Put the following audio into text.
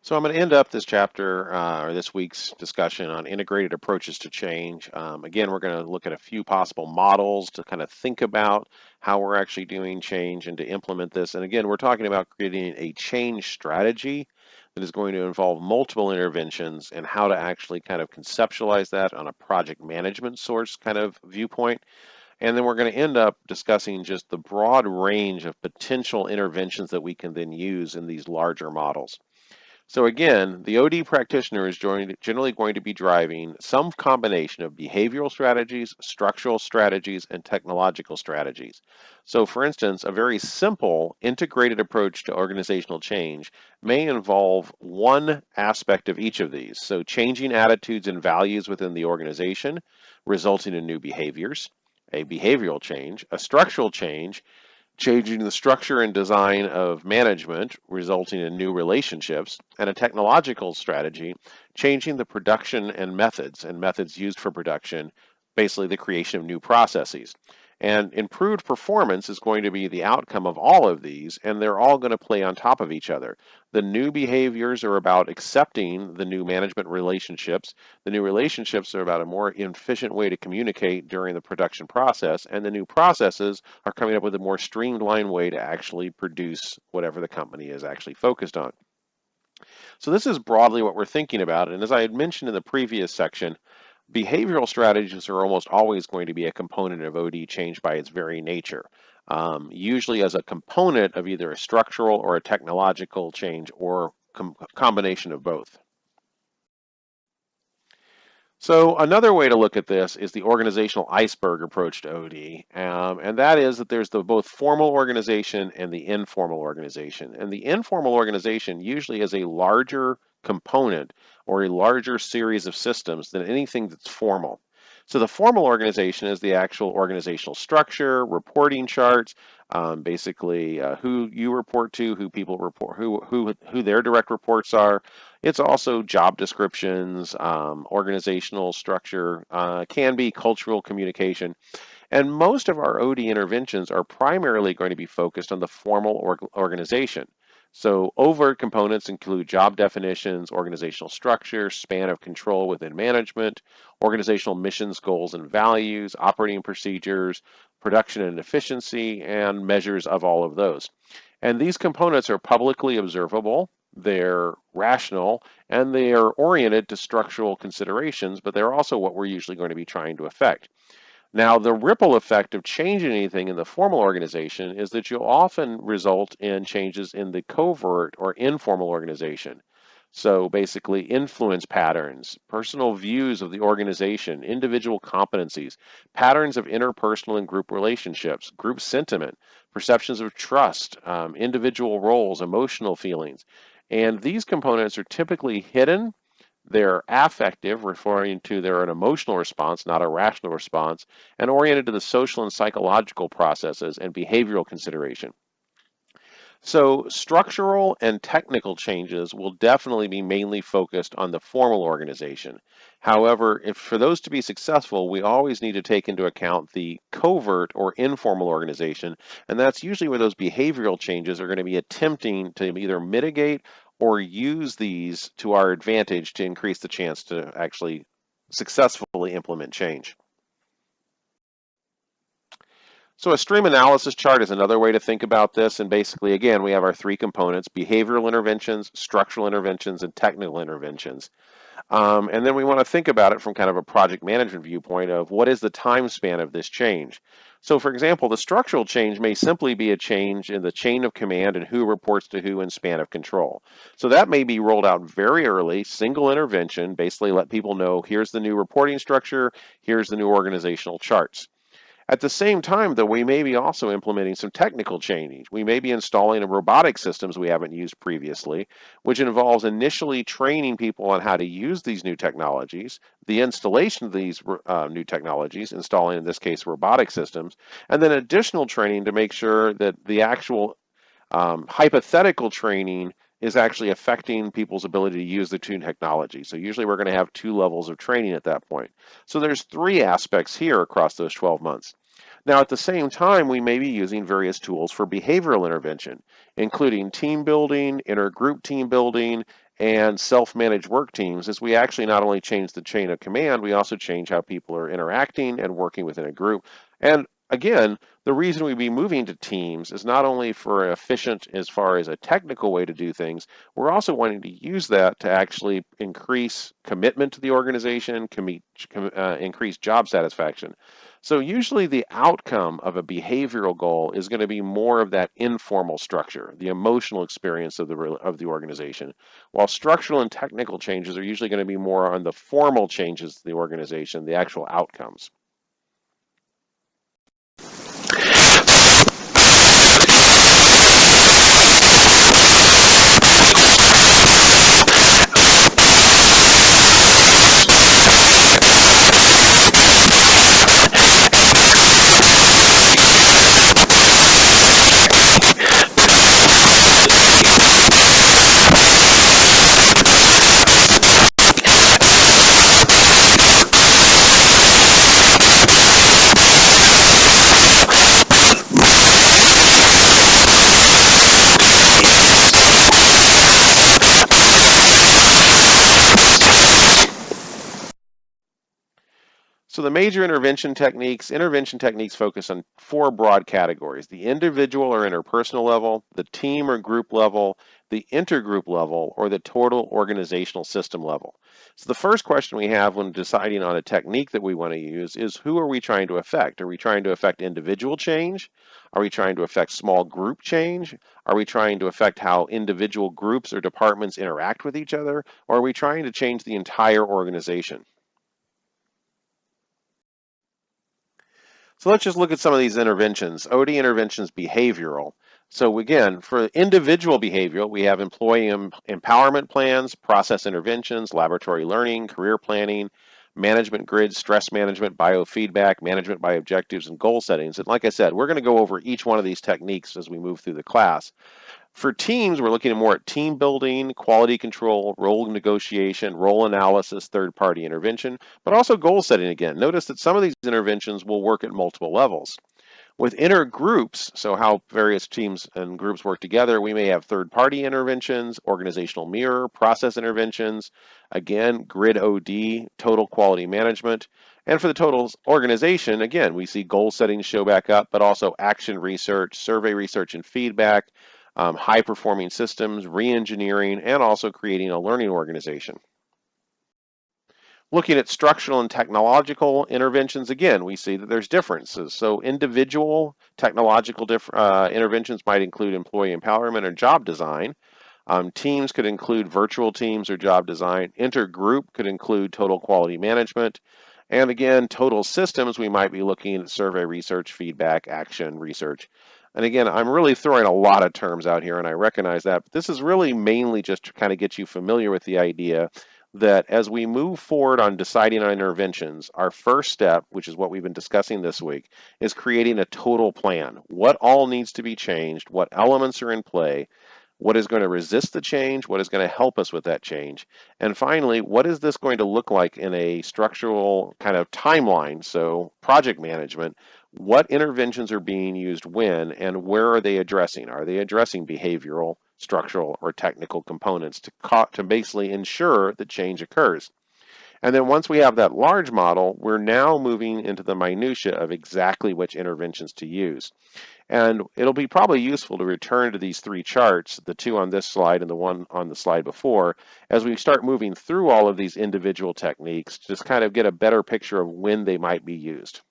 So I'm going to end up this chapter or this week's discussion on integrated approaches to change. Again, we're going to look at a few possible models to kind of think about how we're actually doing change and to implement this. And again, we're talking about creating a change strategy that is going to involve multiple interventions and how to actually kind of conceptualize that on a project management source kind of viewpoint. And then we're going to end up discussing just the broad range of potential interventions that we can then use in these larger models. So again, the OD practitioner is generally going to be driving some combination of behavioral strategies, structural strategies, and technological strategies. So for instance, a very simple integrated approach to organizational change may involve one aspect of each of these. So changing attitudes and values within the organization, resulting in new behaviors, a behavioral change, a structural change, changing the structure and design of management, resulting in new relationships, and a technological strategy, changing the production and methods used for production, basically the creation of new processes. And improved performance is going to be the outcome of all of these, and they're all going to play on top of each other. The new behaviors are about accepting the new management relationships. The new relationships are about a more efficient way to communicate during the production process, and the new processes are coming up with a more streamlined way to actually produce whatever the company is actually focused on. So this is broadly what we're thinking about, and as I had mentioned in the previous section, behavioral strategies are almost always going to be a component of OD change by its very nature, usually as a component of either a structural or a technological change or combination of both. So another way to look at this is the organizational iceberg approach to OD, and that is that there's the both formal organization and the informal organization. And the informal organization usually has a larger component or a larger series of systems than anything that's formal. So the formal organization is the actual organizational structure, reporting charts, basically who you report to, who people report, who their direct reports are. It's also job descriptions, organizational structure, can be cultural communication. And most of our OD interventions are primarily going to be focused on the formal organization. So overt components include job definitions, organizational structure, span of control within management, organizational missions, goals, and values, operating procedures, production and efficiency, and measures of all of those. And these components are publicly observable, they're rational, and they are oriented to structural considerations, but they're also what we're usually going to be trying to affect. Now, the ripple effect of changing anything in the formal organization is that you'll often result in changes in the covert or informal organization. So basically, influence patterns, personal views of the organization, individual competencies, patterns of interpersonal and group relationships, group sentiment, perceptions of trust, individual roles, emotional feelings. And these components are typically hidden. They're affective, referring to they're an emotional response, not a rational response, and oriented to the social and psychological processes and behavioral consideration. So structural and technical changes will definitely be mainly focused on the formal organization. However, if for those to be successful, we always need to take into account the covert or informal organization, and that's usually where those behavioral changes are going to be attempting to either mitigate or use these to our advantage to increase the chance to actually successfully implement change. So a stream analysis chart is another way to think about this. And basically, again, we have our three components: behavioral interventions, structural interventions, and technical interventions. And then we want to think about it from kind of a project management viewpoint of what is the time span of this change. So for example, the structural change may simply be a change in the chain of command and who reports to who and span of control. So that may be rolled out very early, single intervention, basically let people know here's the new reporting structure, here's the new organizational charts. At the same time, though, we may be also implementing some technical change. We may be installing a robotic systems we haven't used previously, which involves initially training people on how to use these new technologies, the installation of these new technologies, installing, in this case, robotic systems, and then additional training to make sure that the actual hypothetical training is actually affecting people's ability to use the two technology. So usually we're going to have two levels of training at that point. So there's three aspects here across those 12 months. Now, at the same time, we may be using various tools for behavioral intervention, including team building, intergroup team building, and self-managed work teams is we actually not only change the chain of command, we also change how people are interacting and working within a group. And again, the reason we'd be moving to teams is not only for efficient as far as a technical way to do things, we're also wanting to use that to actually increase commitment to the organization, increase job satisfaction. So usually the outcome of a behavioral goal is going to be more of that informal structure, the emotional experience of the organization, while structural and technical changes are usually going to be more on the formal changes to the organization, the actual outcomes. So the major intervention techniques focus on 4 broad categories: the individual or interpersonal level, the team or group level, the intergroup level, or the total organizational system level. So the first question we have when deciding on a technique that we want to use is, who are we trying to affect? Are we trying to affect individual change? Are we trying to affect small group change? Are we trying to affect how individual groups or departments interact with each other? Or are we trying to change the entire organization? So let's just look at some of these interventions. OD interventions behavioral. So again, for individual behavioral, we have employee empowerment plans, process interventions, laboratory learning, career planning, management grids, stress management, biofeedback, management by objectives, and goal settings. And like I said, we're going to go over each one of these techniques as we move through the class. For teams, we're looking more at team building, quality control, role negotiation, role analysis, third-party intervention, but also goal setting again. Notice that some of these interventions will work at multiple levels. With inner groups, so how various teams and groups work together, we may have third-party interventions, organizational mirror, process interventions, again, grid OD, total quality management. And for the total organization, again, we see goal settings show back up, but also action research, survey research and feedback, high-performing systems, re-engineering, and also creating a learning organization. Looking at structural and technological interventions, again, we see that there's differences. So individual technological interventions might include employee empowerment or job design. Teams could include virtual teams or job design. Intergroup could include total quality management. And again, total systems, we might be looking at survey research, feedback, action research. And again, I'm really throwing a lot of terms out here, and I recognize that, but this is really mainly just to kind of get you familiar with the idea that as we move forward on deciding on interventions, our first step, which is what we've been discussing this week, is creating a total plan. What all needs to be changed, what elements are in play, what is going to resist the change, what is going to help us with that change, and finally, what is this going to look like in a structural kind of timeline, so project management. What interventions are being used when, and where are they addressing? Are they addressing behavioral, structural, or technical components to basically ensure that change occurs? And then once we have that large model, we're now moving into the minutia of exactly which interventions to use. And it'll be probably useful to return to these 3 charts, the 2 on this slide and the 1 on the slide before, as we start moving through all of these individual techniques, to just kind of get a better picture of when they might be used.